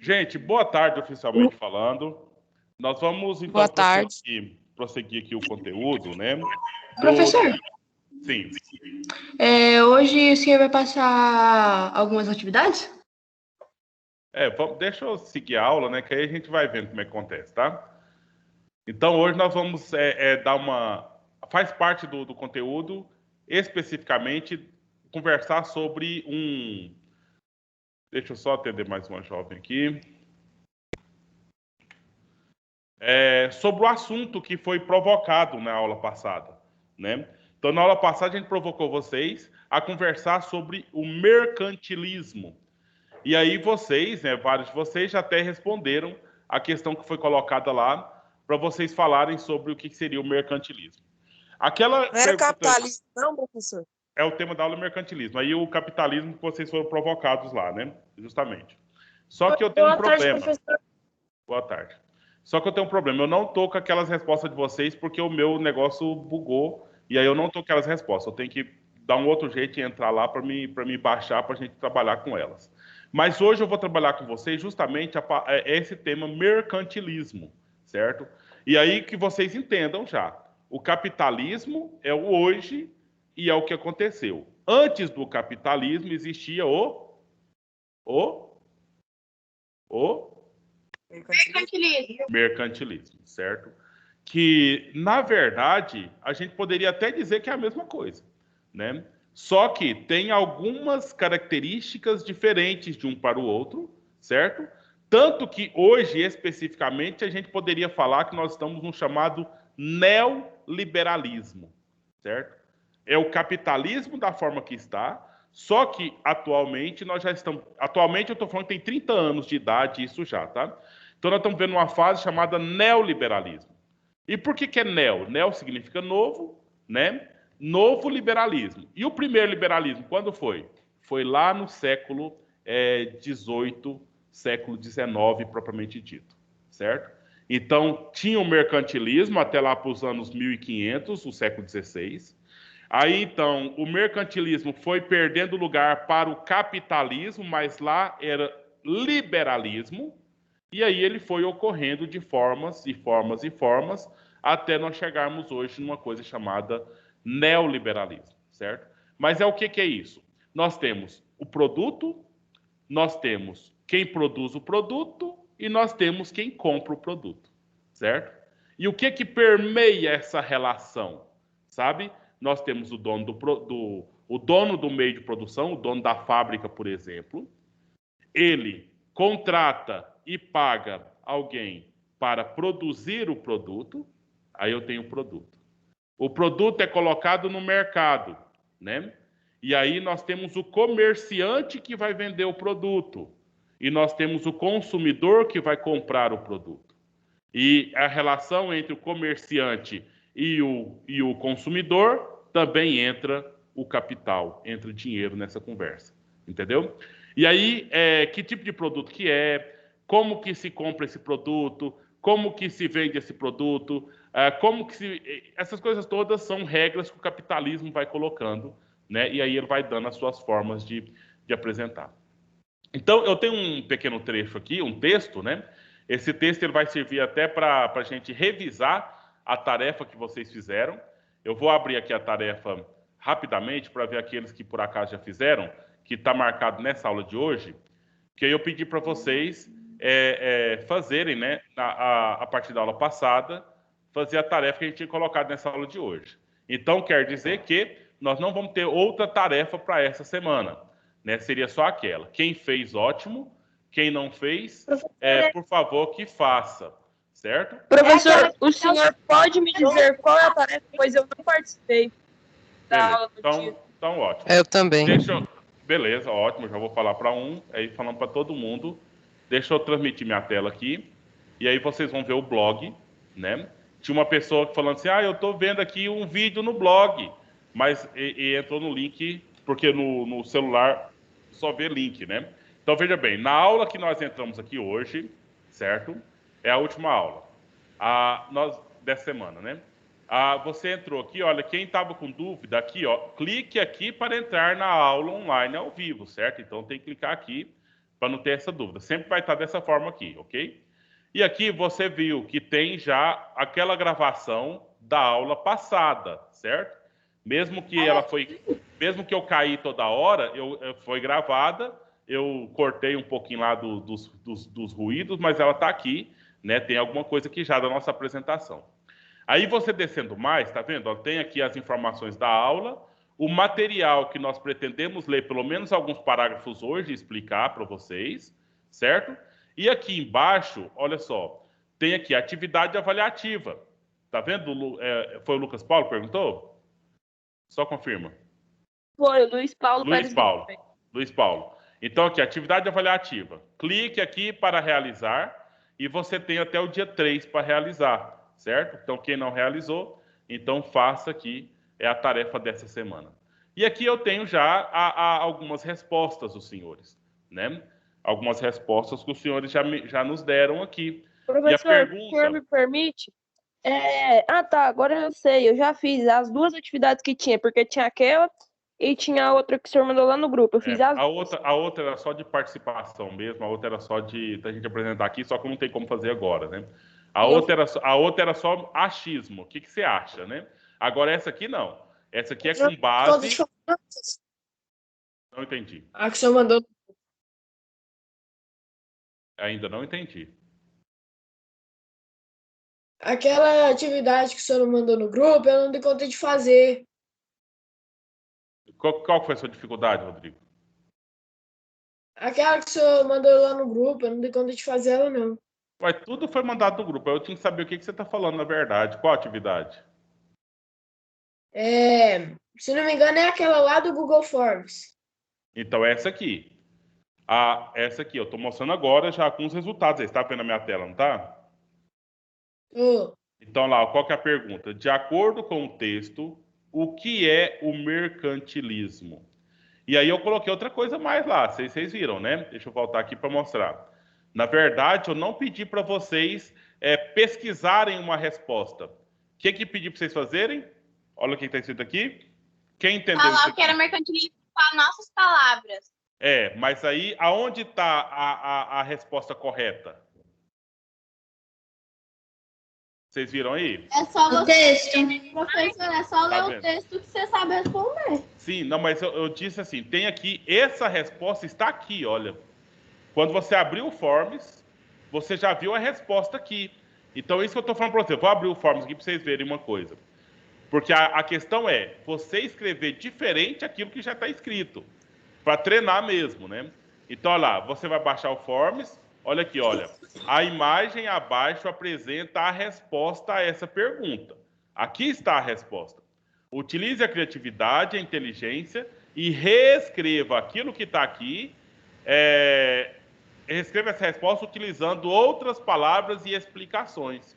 Gente, boa tarde, oficialmente falando. Nós vamos, então, Boa tarde. prosseguir aqui o conteúdo, né? Professor, Sim. hoje o senhor vai passar algumas atividades? Deixa eu seguir a aula, né? Que aí a gente vai vendo como é que acontece, tá? Então, hoje nós vamos dar uma... Faz parte do conteúdo, especificamente, conversar sobre um... Deixa eu só atender mais uma jovem aqui. Sobre o assunto que foi provocado na aula passada, né? Então, na aula passada, a gente provocou vocês a conversar sobre o mercantilismo. E aí vocês, né, vários de vocês já até responderam a questão que foi colocada lá para vocês falarem sobre o que seria o mercantilismo. Aquela Não era capitalismo, não, professor? é o tema da aula mercantilismo. Aí o capitalismo que vocês foram provocados lá, né? Justamente. Só que eu tenho um problema. Professor. Boa tarde. Só que eu tenho um problema. Eu não tô com aquelas respostas de vocês porque o meu negócio bugou e aí eu não tô com aquelas respostas. Eu tenho que dar um outro jeito e entrar lá para me baixar para a gente trabalhar com elas. Mas hoje eu vou trabalhar com vocês justamente esse tema mercantilismo, certo? E aí que vocês entendam já. O capitalismo é o hoje e é o que aconteceu. Antes do capitalismo existia o mercantilismo, certo? Que, na verdade, a gente poderia até dizer que é a mesma coisa, né? Só que tem algumas características diferentes de um para o outro, certo? Tanto que hoje, especificamente, a gente poderia falar que nós estamos no chamado neoliberalismo, certo? É o capitalismo da forma que está, só que atualmente nós já estamos... Atualmente eu estou falando que tem 30 anos de idade isso já, tá? Então nós estamos vendo uma fase chamada neoliberalismo. E por que é neo? Neo significa novo, né? Novo liberalismo. E o primeiro liberalismo, quando foi? Foi lá no século XVIII, século XIX, propriamente dito, certo? Então, tinha o mercantilismo até lá para os anos 1500, o século XVI. Aí, então, o mercantilismo foi perdendo lugar para o capitalismo, mas lá era liberalismo, e aí ele foi ocorrendo de formas e formas e formas, até nós chegarmos hoje numa coisa chamada neoliberalismo, certo? Mas o que é isso? Nós temos o produto, nós temos quem produz o produto e nós temos quem compra o produto, certo? E o que permeia essa relação, sabe? Nós temos o dono o dono do meio de produção, o dono da fábrica, por exemplo. Ele contrata e paga alguém para produzir o produto, aí eu tenho o produto. O produto é colocado no mercado, né? E aí nós temos o comerciante que vai vender o produto. E nós temos o consumidor que vai comprar o produto. E a relação entre o comerciante e o consumidor também entra o capital, entra o dinheiro nessa conversa. Entendeu? E aí, que tipo de produto que é, como que se compra esse produto, como que se vende esse produto, como que se... Essas coisas todas são regras que o capitalismo vai colocando, né? E aí ele vai dando as suas formas de apresentar. Então, eu tenho um pequeno trecho aqui, um texto, né? Esse texto ele vai servir até para a gente revisar a tarefa que vocês fizeram. Eu vou abrir aqui a tarefa rapidamente para ver aqueles que por acaso já fizeram, que está marcado nessa aula de hoje, que eu pedi para vocês fazerem, né, a partir da aula passada, fazer a tarefa que a gente tinha colocado nessa aula de hoje. Então, quer dizer que nós não vamos ter outra tarefa para essa semana, né? Seria só aquela. Quem fez, ótimo. Quem não fez, por favor, que faça, certo? Professor, o senhor pode me dizer qual é a tarefa, pois eu não participei da aula do dia. Então, ótimo. Eu também. Beleza, ótimo. Já vou falar para aí falando para todo mundo. Deixa eu transmitir minha tela aqui. E aí vocês vão ver o blog, né? Tinha uma pessoa falando assim, eu estou vendo aqui um vídeo no blog. Mas e entrou no link, porque no celular só vê link, né? Então, veja bem, na aula que nós entramos aqui hoje, certo? É a última aula dessa semana, né? Você entrou aqui, olha, quem estava com dúvida aqui, ó, clique aqui para entrar na aula online ao vivo, certo? Então tem que clicar aqui para não ter essa dúvida. Sempre vai estar dessa forma aqui, ok? E aqui você viu que tem já aquela gravação da aula passada, certo? Mesmo que eu caí toda hora, foi gravada, eu cortei um pouquinho lá dos ruídos, mas ela está aqui, né? Tem alguma coisa aqui já da nossa apresentação. Aí você descendo mais, tá vendo? Ó, tem aqui as informações da aula, o material que nós pretendemos ler, pelo menos alguns parágrafos hoje, e explicar para vocês, certo? E aqui embaixo, olha só, tem aqui atividade avaliativa. Tá vendo? Foi o Lucas Paulo que perguntou? Só confirma. Foi o Luiz Paulo Luiz Pérez Paulo. Guilherme. Luiz Paulo. Então, aqui, atividade avaliativa. Clique aqui para realizar e você tem até o dia 3 para realizar, certo? Então, quem não realizou, então faça aqui, é a tarefa dessa semana. E aqui eu tenho já algumas respostas dos senhores, né? Algumas respostas que os senhores já nos deram aqui. Professor, E a pergunta... o senhor me permite? Tá, agora eu sei, eu já fiz as duas atividades que tinha, porque tinha aquela e tinha a outra que o senhor mandou lá no grupo. Eu fiz as duas. A outra era só de participação mesmo, a outra era só da gente apresentar aqui, só que não tem como fazer agora, né? A outra era só achismo. O que você acha, né? Agora essa aqui não. Essa aqui é com base... Não entendi. A que o senhor mandou. Ainda não entendi. Aquela atividade que o senhor mandou no grupo, eu não dei conta de fazer. Qual foi a sua dificuldade, Rodrigo? Aquela que o senhor mandou lá no grupo, eu não dei conta de fazer ela, não. Mas tudo foi mandado no grupo. Eu tinha que saber o que você está falando, na verdade. Qual atividade? Se não me engano, é aquela lá do Google Forms. Então, essa aqui. Essa aqui, eu estou mostrando agora já com os resultados. Você está vendo a minha tela, não está? Então, lá, qual que é a pergunta? De acordo com o texto, o que é o mercantilismo? E aí eu coloquei outra coisa mais lá, vocês viram, né? Deixa eu voltar aqui para mostrar. Na verdade, eu não pedi para vocês pesquisarem uma resposta. O que pedi para vocês fazerem? Olha o que está escrito aqui. Quem entendeu isso Falar aqui? o que era mercantilismo com as nossas palavras. Mas aí, aonde está a resposta correta? Vocês viram aí? É só O você, texto. professor, é só ler vendo? o texto que você sabe responder. Sim, não, mas eu disse assim, tem aqui, essa resposta está aqui, olha. Quando você abrir o Forms, você já viu a resposta aqui. Então, isso que eu estou falando para você. Vou abrir o Forms aqui para vocês verem uma coisa. Porque a questão é você escrever diferente aquilo que já está escrito. Para treinar mesmo, né? Então, olha lá, você vai baixar o Forms. Olha aqui, olha. A imagem abaixo apresenta a resposta a essa pergunta. Aqui está a resposta. Utilize a criatividade, a inteligência e reescreva aquilo que está aqui. Reescreva essa resposta utilizando outras palavras e explicações.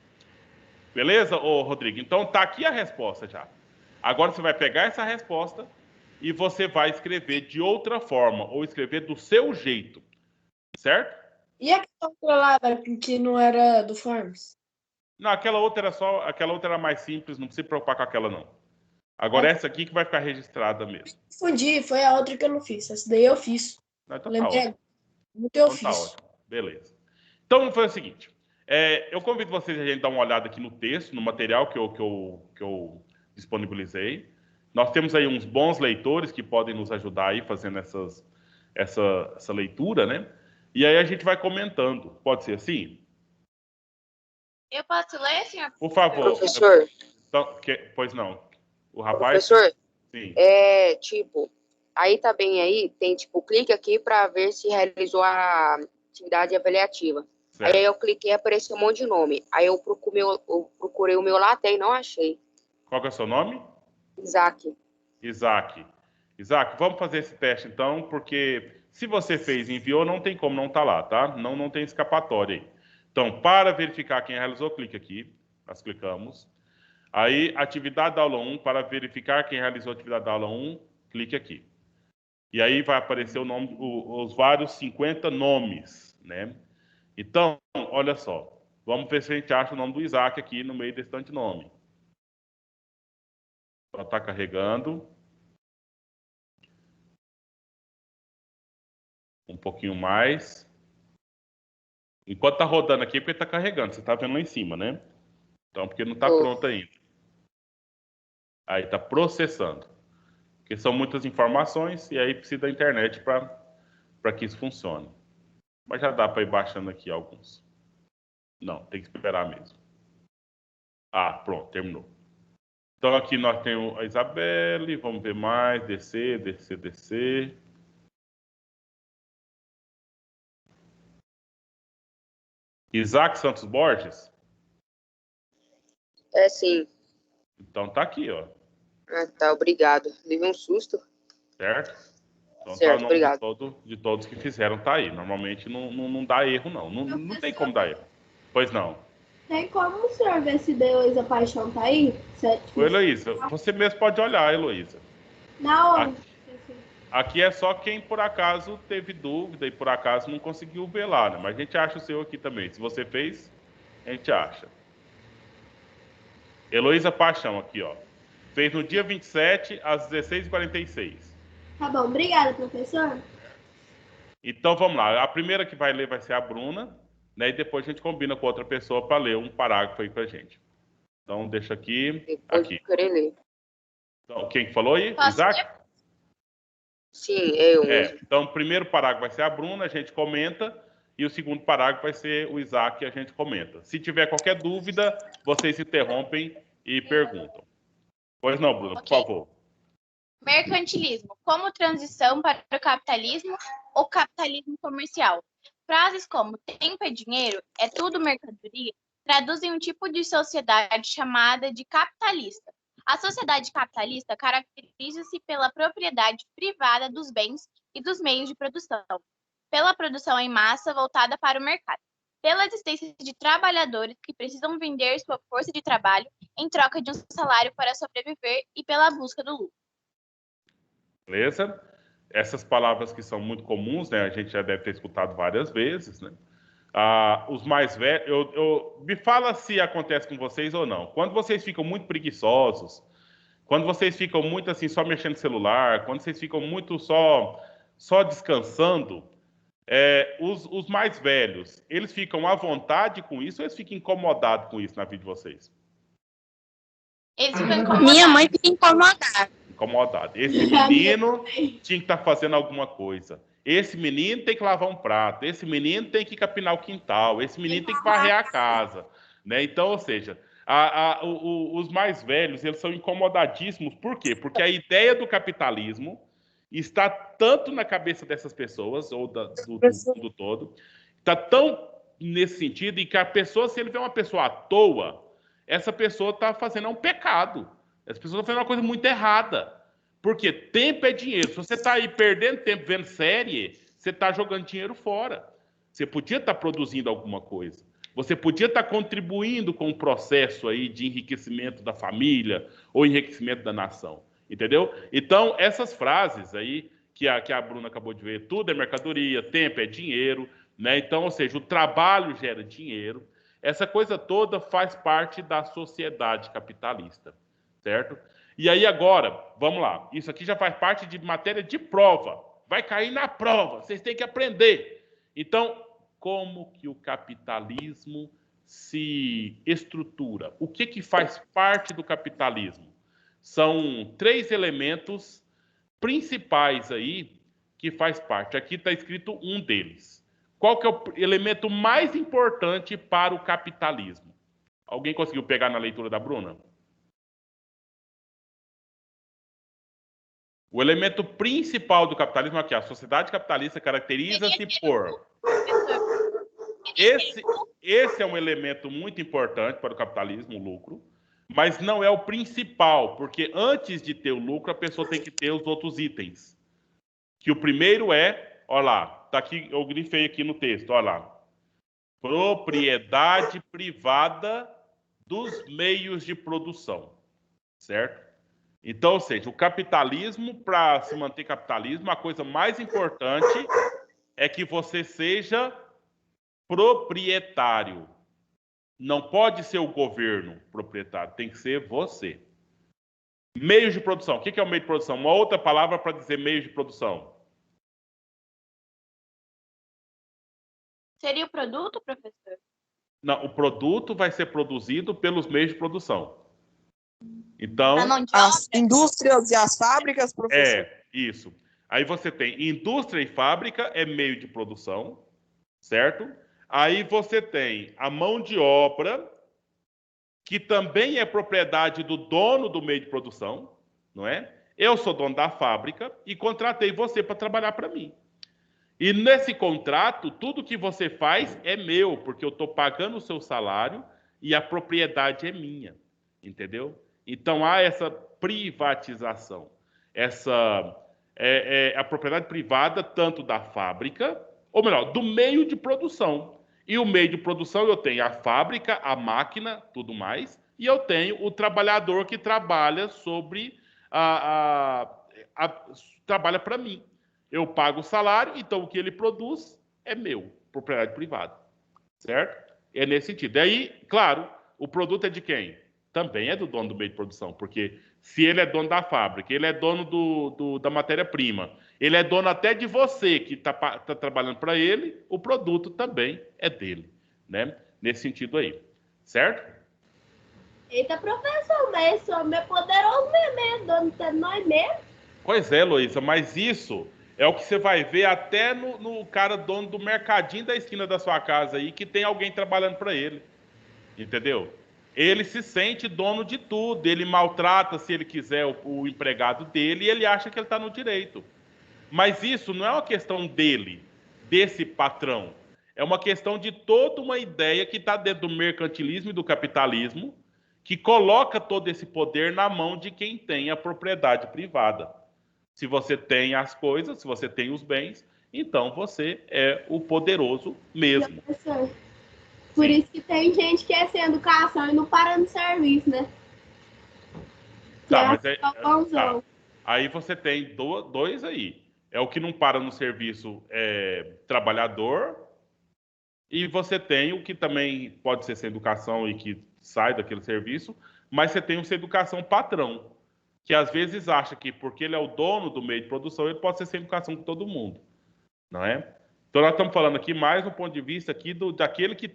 Beleza, Rodrigo? Então, está aqui a resposta já. Agora você vai pegar essa resposta e você vai escrever de outra forma, ou escrever do seu jeito. Certo? E aquela outra lá que não era do Forms? Não, aquela outra era mais simples, não precisa se preocupar com aquela, não. Agora, essa aqui que vai ficar registrada mesmo. Confundi, foi a outra que eu não fiz. Essa daí eu fiz. Não, então Lembrei. tá ótimo. Muito eu Então fiz. tá ótimo. Beleza. Então, vamos fazer o seguinte. Eu convido vocês a gente dar uma olhada aqui no texto, no material que eu disponibilizei. Nós temos aí uns bons leitores que podem nos ajudar aí fazendo essa leitura, né? E aí a gente vai comentando. Pode ser assim? Eu posso ler, senhor? Por favor. Professor. Então, pois não. O rapaz? Professor, Sim. aí tá bem aí, tem clique aqui para ver se realizou a atividade avaliativa. Certo. Aí eu cliquei e apareceu um monte de nome. Aí eu procurei o meu lá até e não achei. Qual que é o seu nome? Isaac, vamos fazer esse teste então, porque se você fez e enviou, não tem como não estar lá, tá? Não tem escapatória aí. Então, para verificar quem realizou, clique aqui. Nós clicamos. Aí, atividade da aula 1, para verificar quem realizou a atividade da aula 1, clique aqui. E aí vai aparecer o nome, os vários 50 nomes, né? Então, olha só. Vamos ver se a gente acha o nome do Isaac aqui no meio desse tanto de nome. Só está carregando. Um pouquinho mais. Enquanto tá rodando aqui, porque tá carregando. Você tá vendo lá em cima, né? Então, porque não tá pronto ainda. Aí tá processando. Porque são muitas informações e aí precisa da internet para que isso funcione. Mas já dá para ir baixando aqui alguns. Não, tem que esperar mesmo. Ah, pronto, terminou. Então aqui nós temos a Isabelle, vamos ver mais, descer. Isaac Santos Borges? É sim. Então tá aqui, ó. Ah, tá, obrigado. Levei um susto. Certo? Então Certo, tá o nome obrigado. de todos que fizeram tá aí. Normalmente não dá erro, não. Não tem como dar erro. Pois não. Tem como o senhor ver se Heloísa Paixão tá aí? Ô, Heloísa, você mesmo pode olhar, Heloísa. Na onde? Aqui é só quem por acaso teve dúvida e por acaso não conseguiu ver lá, né? Mas a gente acha o seu aqui também. Se você fez, a gente acha. Heloísa Paixão aqui, ó. Fez no dia 27, às 16h46. Tá bom, obrigada, professor. Então vamos lá. A primeira que vai ler vai ser a Bruna, né? E depois a gente combina com outra pessoa para ler um parágrafo aí pra gente. Então deixa aqui. Depois Aqui. eu querer ler. Então, quem que falou aí? Posso Isaac? ler? Sim, é eu mesmo. Então, o primeiro parágrafo vai ser a Bruna, a gente comenta, e o segundo parágrafo vai ser o Isaac, e a gente comenta. Se tiver qualquer dúvida, vocês interrompem e perguntam. Pois não, Bruna, por favor. Mercantilismo, como transição para o capitalismo ou capitalismo comercial. Frases como tempo é dinheiro, é tudo mercadoria, traduzem um tipo de sociedade chamada de capitalista. A sociedade capitalista caracteriza-se pela propriedade privada dos bens e dos meios de produção, pela produção em massa voltada para o mercado, pela existência de trabalhadores que precisam vender sua força de trabalho em troca de um salário para sobreviver e pela busca do lucro. Beleza? Essas palavras que são muito comuns, né? A gente já deve ter escutado várias vezes, né? Os mais velhos, me fala se acontece com vocês ou não. Quando vocês ficam muito preguiçosos, quando vocês ficam muito assim só mexendo no celular, quando vocês ficam muito só descansando, os mais velhos, eles ficam à vontade com isso ou eles ficam incomodados com isso na vida de vocês? Eles ficam incomodados. Minha mãe fica incomodada. Incomodado. Esse menino tinha que estar fazendo alguma coisa. Esse menino tem que lavar um prato. Esse menino tem que capinar o quintal. Esse menino tem que varrer a casa. Né? Então, ou seja, os mais velhos, eles são incomodadíssimos. Por quê? Porque a ideia do capitalismo está tanto na cabeça dessas pessoas, ou do mundo todo, está tão nesse sentido, e que a pessoa, se ele vê uma pessoa à toa, essa pessoa está fazendo um pecado. Essa pessoa está fazendo uma coisa muito errada. Porque tempo é dinheiro. Se você está aí perdendo tempo vendo série, você está jogando dinheiro fora. Você podia estar produzindo alguma coisa. Você podia estar contribuindo com o processo aí de enriquecimento da família ou enriquecimento da nação. Entendeu? Então, essas frases aí que a Bruna acabou de ver, tudo é mercadoria, tempo é dinheiro, né? Então, ou seja, o trabalho gera dinheiro. Essa coisa toda faz parte da sociedade capitalista, certo? E aí agora, vamos lá, isso aqui já faz parte de matéria de prova, vai cair na prova, vocês têm que aprender. Então, como que o capitalismo se estrutura? O que faz parte do capitalismo? São 3 elementos principais aí que faz parte. Aqui está escrito um deles. Qual que é o elemento mais importante para o capitalismo? Alguém conseguiu pegar na leitura da Bruna? O elemento principal do capitalismo aqui, a sociedade capitalista caracteriza-se por... Esse é um elemento muito importante para o capitalismo, o lucro, mas não é o principal, porque antes de ter o lucro, a pessoa tem que ter os outros itens. Que o primeiro olha lá, tá aqui, eu grifei aqui no texto, olha lá. Propriedade privada dos meios de produção, certo? Então, ou seja, o capitalismo, para se manter capitalismo, a coisa mais importante é que você seja proprietário. Não pode ser o governo proprietário, tem que ser você. Meios de produção. O que é o meio de produção? Uma outra palavra para dizer meio de produção. Seria o produto, professor? Não, o produto vai ser produzido pelos meios de produção. Então, A mão de As obra? indústrias e as fábricas, professor? isso. Aí você tem indústria e fábrica é meio de produção, certo? Aí você tem a mão de obra, que também é propriedade do dono do meio de produção, não é? Eu sou dono da fábrica e contratei você para trabalhar para mim. E nesse contrato, tudo que você faz é meu, porque eu estou pagando o seu salário e a propriedade é minha, entendeu? Então há essa privatização, a propriedade privada tanto da fábrica, ou melhor, do meio de produção. E o meio de produção eu tenho a fábrica, a máquina, tudo mais, e eu tenho o trabalhador que trabalha sobre trabalha para mim. Eu pago o salário, então o que ele produz é meu, propriedade privada. Certo? É nesse sentido. E aí, claro, o produto é de quem? Também é do dono do meio de produção, porque se ele é dono da fábrica, ele é dono da matéria-prima, ele é dono até de você que está trabalhando para ele, o produto também é dele, né? Nesse sentido aí, certo? Eita, professor, mas esse homem é poderoso mesmo, é dono de nós mesmo. Pois é, Luísa, mas isso é o que você vai ver até no cara dono do mercadinho da esquina da sua casa aí, que tem alguém trabalhando para ele, entendeu? Ele se sente dono de tudo, ele maltrata, se ele quiser, o empregado dele, e ele acha que ele está no direito. Mas isso não é uma questão dele, desse patrão. É uma questão de toda uma ideia que está dentro do mercantilismo e do capitalismo, que coloca todo esse poder na mão de quem tem a propriedade privada. Se você tem as coisas, se você tem os bens, então você é o poderoso mesmo. Professor, por isso que tem gente que é sem educação e não para no serviço, né? Tá, mas tá. Aí você tem dois aí. É o que não para no serviço trabalhador, e você tem o que também pode ser sem educação e que sai daquele serviço, mas você tem o sem educação patrão, que às vezes acha que porque ele é o dono do meio de produção, ele pode ser sem educação com todo mundo, não é? Então nós estamos falando aqui mais do ponto de vista aqui daquele que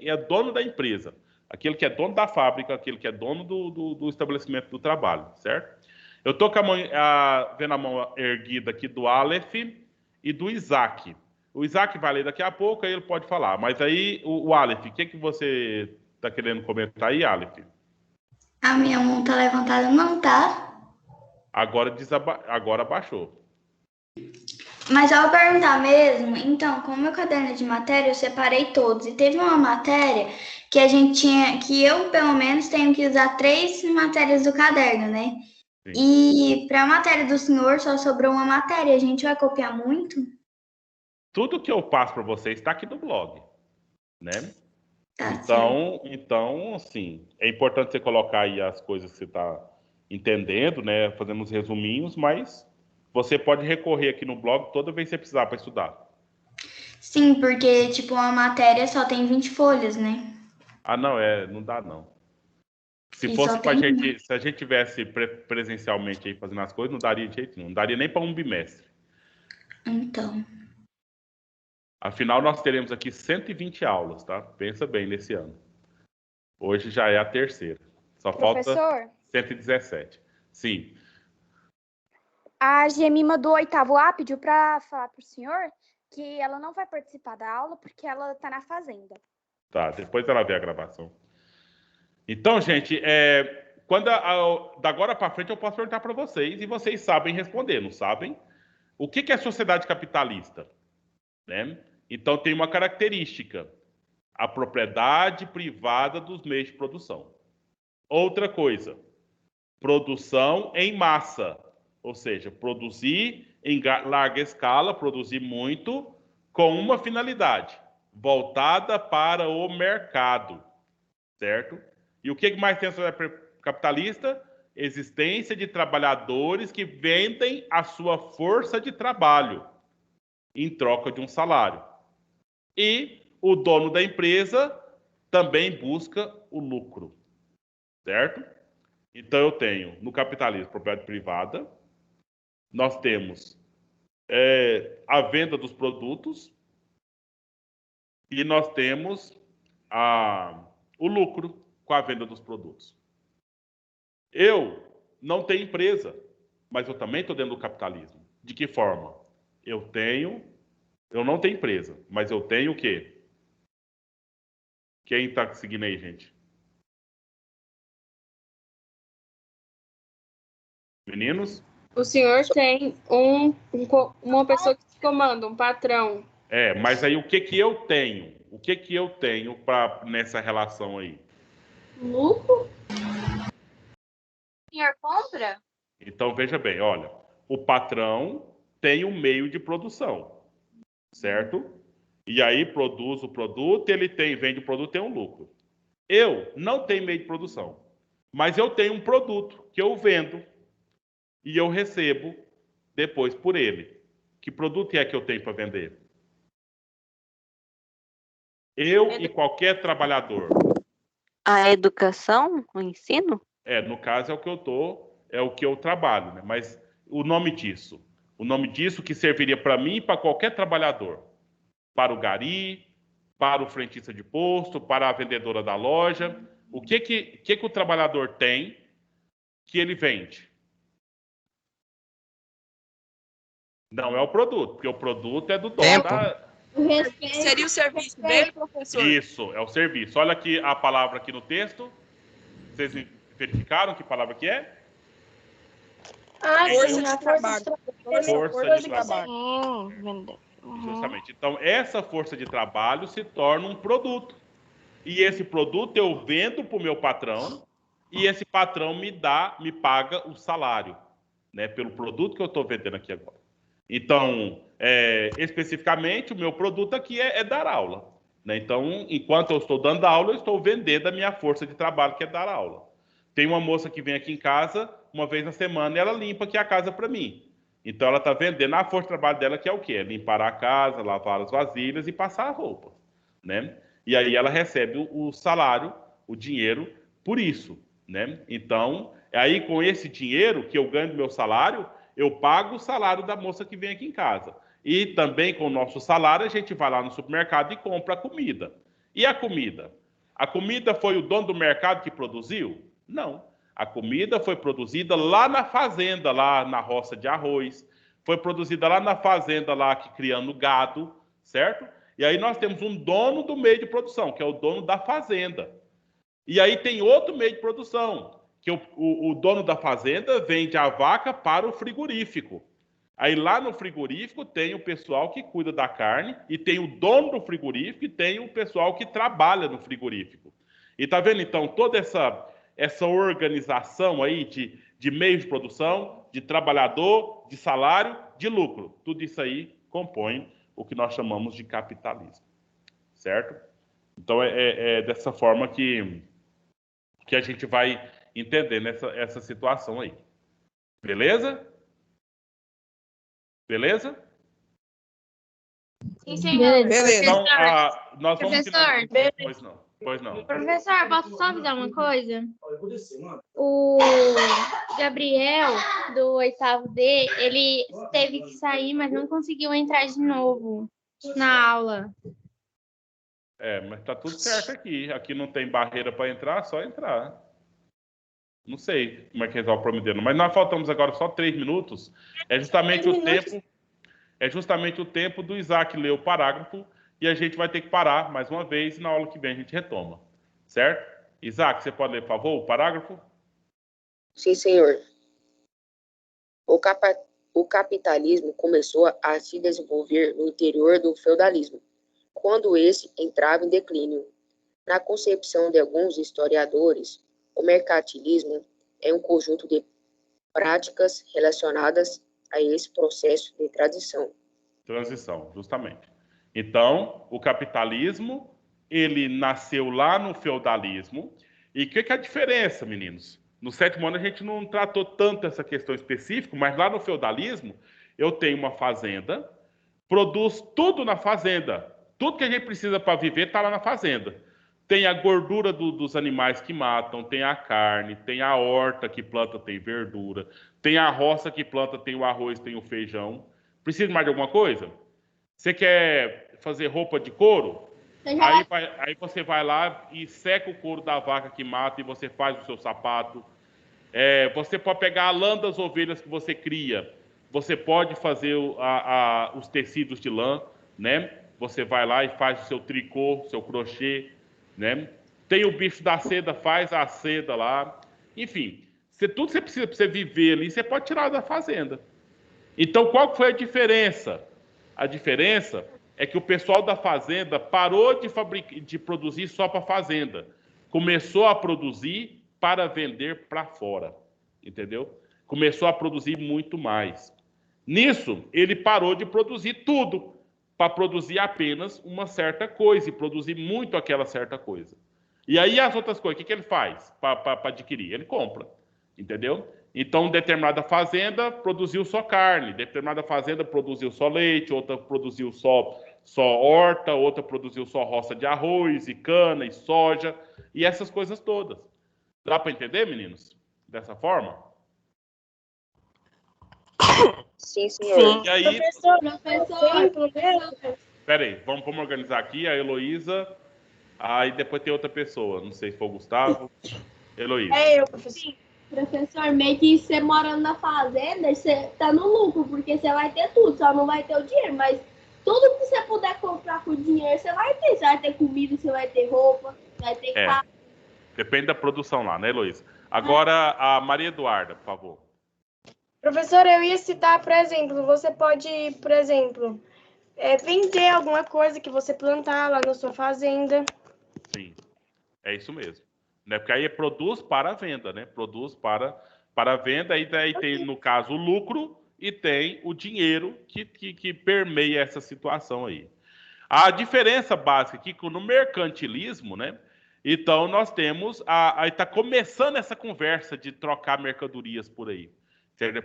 é dono da empresa, aquele que é dono da fábrica, aquele que é dono do estabelecimento do trabalho, certo? Eu estou vendo a mão erguida aqui do Aleph e do Isaac. O Isaac vai ler daqui a pouco, aí ele pode falar. Mas aí, o Aleph, o que você está querendo comentar aí, Aleph? A minha mão tá levantada, não tá? Agora baixou. Mas eu vou perguntar mesmo, então, com o meu caderno de matéria, eu separei todos. E teve uma matéria que a gente tinha, que eu, pelo menos, tenho que usar 3 matérias do caderno, né? Sim. E para a matéria do senhor só sobrou uma matéria. A gente vai copiar muito? Tudo que eu passo para vocês está aqui no blog, né? Tá, então, assim, é importante você colocar aí as coisas que você está entendendo, né? Fazendo uns resuminhos, mas você pode recorrer aqui no blog toda vez que você precisar para estudar. Sim, porque, tipo, uma matéria só tem 20 folhas, né? Ah, não, não dá, não. Se fosse pra gente, se a gente tivesse presencialmente aí fazendo as coisas, não daria de jeito nenhum. Não daria nem para um bimestre. Então. Afinal, nós teremos aqui 120 aulas, tá? Pensa bem nesse ano. Hoje já é a terceira. Só Professor, falta 117. Sim. A Gemima do 8º A pediu para falar para o senhor que ela não vai participar da aula porque ela está na fazenda. Tá, depois ela vê a gravação. Então, gente, da agora para frente eu posso perguntar para vocês e vocês sabem responder, não sabem? O que é sociedade capitalista? Né? Então, tem uma característica: a propriedade privada dos meios de produção. Outra coisa, produção em massa, ou seja, produzir em larga escala, produzir muito, com uma finalidade, voltada para o mercado, certo? E o que mais tem a sociedade capitalista? Existência de trabalhadores que vendem a sua força de trabalho em troca de um salário. E o dono da empresa também busca o lucro, certo? Então eu tenho no capitalismo propriedade privada, nós temos a venda dos produtos, e nós temos o lucro com a venda dos produtos. Eu não tenho empresa, mas eu também estou dentro do capitalismo. De que forma? Eu não tenho empresa, mas eu tenho o quê? Quem está seguindo aí, gente? Meninos? O senhor tem uma pessoa que te comanda, um patrão. Mas aí o que eu tenho? O que eu tenho nessa relação aí? Lucro? O senhor compra? Então, veja bem, olha, o patrão tem um meio de produção, certo? E aí produz o produto, vende o produto, tem um lucro. Eu não tenho meio de produção, mas eu tenho um produto que eu vendo e eu recebo depois por ele. Que produto é que eu tenho para vender? Eu e qualquer trabalhador. A educação, o ensino? No caso é o que eu trabalho, né? Mas o nome disso que serviria para mim e para qualquer trabalhador. Para o gari, para o frentista de posto, para a vendedora da loja. O que o trabalhador tem que ele vende? Não é o produto, porque o produto é do dono da... Seria o serviço dele, professor? Isso, é o serviço. Olha aqui a palavra aqui no texto. Vocês verificaram que palavra que é? Força de trabalho. Força de trabalho. Justamente. Então, essa força de trabalho se torna um produto. E esse produto eu vendo para o meu patrão e esse patrão me paga o salário, né, pelo produto que eu estou vendendo aqui agora. Então, especificamente, o meu produto aqui é dar aula, né? Então, enquanto eu estou dando aula, eu estou vendendo a minha força de trabalho, que é dar aula. Tem uma moça que vem aqui em casa uma vez na semana e ela limpa aqui a casa para mim. Então, ela está vendendo a força de trabalho dela, que é o quê? É limpar a casa, lavar as vasilhas e passar a roupa, né? E aí ela recebe o salário, o dinheiro, por isso, né? Então, aí com esse dinheiro que eu ganho do meu salário, eu pago o salário da moça que vem aqui em casa. E também com o nosso salário, a gente vai lá no supermercado e compra a comida. E a comida? A comida foi o dono do mercado que produziu? Não. A comida foi produzida lá na fazenda, lá na roça de arroz. Foi produzida lá na fazenda, lá que criando gado, certo? E aí nós temos um dono do meio de produção, que é o dono da fazenda. E aí tem outro meio de produção, que o dono da fazenda vende a vaca para o frigorífico. Aí lá no frigorífico tem o pessoal que cuida da carne, e tem o dono do frigorífico, e tem o pessoal que trabalha no frigorífico. E tá vendo, então, toda essa organização aí de meio de produção, de trabalhador, de salário, de lucro. Tudo isso aí compõe o que nós chamamos de capitalismo. Certo? Então, é dessa forma que a gente vai entender essa situação aí. Beleza? Beleza? Sim, senhor. Beleza. Então, nós vamos... Professor. Pois não. Professor, posso só avisar uma coisa? O Gabriel, do 8º D, ele teve que sair, mas não conseguiu entrar de novo na aula. Mas tá tudo certo aqui. Aqui não tem barreira para entrar, só entrar. Não sei como é que resolve o problema dele. Mas nós faltamos agora só 3 minutos. É justamente o tempo do Isaac ler o parágrafo e a gente vai ter que parar mais uma vez e na aula que vem a gente retoma. Certo? Isaac, você pode ler, por favor, o parágrafo? Sim, senhor. O capitalismo começou a se desenvolver no interior do feudalismo, quando esse entrava em declínio. Na concepção de alguns historiadores, o mercantilismo é um conjunto de práticas relacionadas a esse processo de transição. Transição, justamente. Então, o capitalismo, ele nasceu lá no feudalismo. E o que é a diferença, meninos? No 7º ano a gente não tratou tanto essa questão específica, mas lá no feudalismo eu tenho uma fazenda, produz tudo na fazenda. Tudo que a gente precisa para viver está lá na fazenda. Tem a gordura dos animais que matam, tem a carne, tem a horta que planta, tem verdura, tem a roça que planta, tem o arroz, tem o feijão. Precisa mais de alguma coisa? Você quer fazer roupa de couro? Aí você vai lá e seca o couro da vaca que mata e você faz o seu sapato. Você pode pegar a lã das ovelhas que você cria. Você pode fazer os tecidos de lã, né? Você vai lá e faz o seu tricô, seu crochê, né? Tem o bicho da seda, faz a seda lá. Enfim, tudo que você precisa para você viver ali, você pode tirar da fazenda. Então, qual foi a diferença? A diferença é que o pessoal da fazenda parou de produzir só para a fazenda. Começou a produzir para vender para fora. Entendeu? Começou a produzir muito mais. Nisso, ele parou de produzir tudo para produzir apenas uma certa coisa e produzir muito aquela certa coisa. E aí as outras coisas, o que ele faz para adquirir? Ele compra, entendeu? Então, determinada fazenda produziu só carne, determinada fazenda produziu só leite, outra produziu só horta, outra produziu só roça de arroz e cana e soja e essas coisas todas. Dá para entender, meninos? Dessa forma? Sim, senhor. E aí... Professor. Peraí, vamos organizar aqui. A Heloísa, aí depois tem outra pessoa. Não sei se for o Gustavo. Heloísa. Eu, professor. Professor, meio que você morando na fazenda, você tá no lucro, porque você vai ter tudo, só não vai ter o dinheiro. Mas tudo que você puder comprar com o dinheiro, você vai ter. Você vai ter comida, você vai ter roupa, vai ter carro. Depende da produção lá, né, Heloísa? Agora, a Maria Eduarda, por favor. Professor, eu ia citar, por exemplo, você pode, por exemplo, vender alguma coisa que você plantar lá na sua fazenda. Sim, é isso mesmo. Né? Porque aí produz para a venda, né? Produz para a venda, e daí tem, no caso, o lucro e tem o dinheiro que permeia essa situação aí. A diferença básica aqui, no mercantilismo, né? Então, nós temos, aí está começando essa conversa de trocar mercadorias por aí,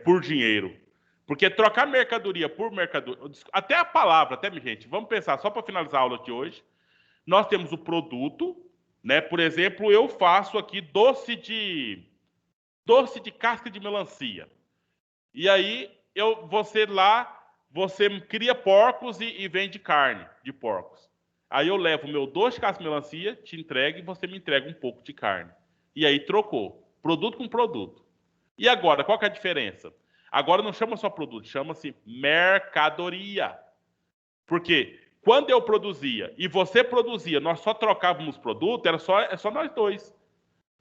por dinheiro. Porque trocar mercadoria por mercadoria, até a palavra, gente, vamos pensar, só para finalizar a aula de hoje, nós temos o produto, né? Por exemplo, eu faço aqui doce de casca de melancia. E aí, você cria porcos e vende carne de porcos. Aí eu levo o meu doce de casca de melancia, te entrego e você me entrega um pouco de carne. E aí trocou. Produto com produto. E agora, qual que é a diferença? Agora não chama só produto, chama-se mercadoria. Porque quando eu produzia e você produzia, nós só trocávamos produto, é só nós dois.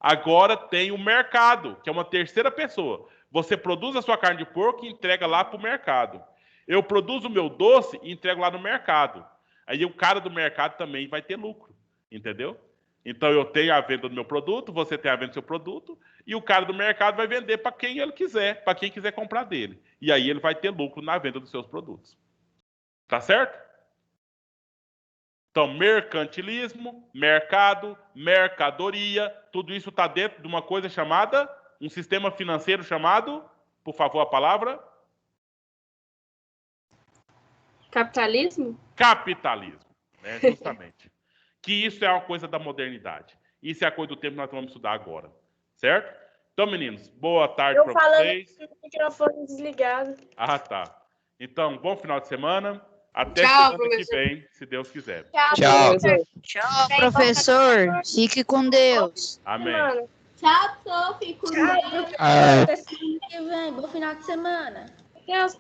Agora tem o mercado, que é uma terceira pessoa. Você produz a sua carne de porco e entrega lá para o mercado. Eu produzo o meu doce e entrego lá no mercado. Aí o cara do mercado também vai ter lucro, entendeu? Então eu tenho a venda do meu produto, você tem a venda do seu produto, e o cara do mercado vai vender para quem ele quiser, para quem quiser comprar dele. E aí ele vai ter lucro na venda dos seus produtos. Tá certo? Então, mercantilismo, mercado, mercadoria, tudo isso está dentro de uma coisa chamada, um sistema financeiro chamado, por favor, a palavra? Capitalismo? Capitalismo, né? Justamente. Que isso é uma coisa da modernidade. Isso é a coisa do tempo que nós vamos estudar agora. Certo? Então, meninos, boa tarde para vocês. Eu falando com o microfone desligado. Ah, tá. Então, bom final de semana. Até Tchau, semana que vem, se Deus quiser. Tchau. Tchau, professor. Fique com Deus. Amém. Tchau, Sophie. Com Deus. Até semana que vem. Bom final de semana. Deus,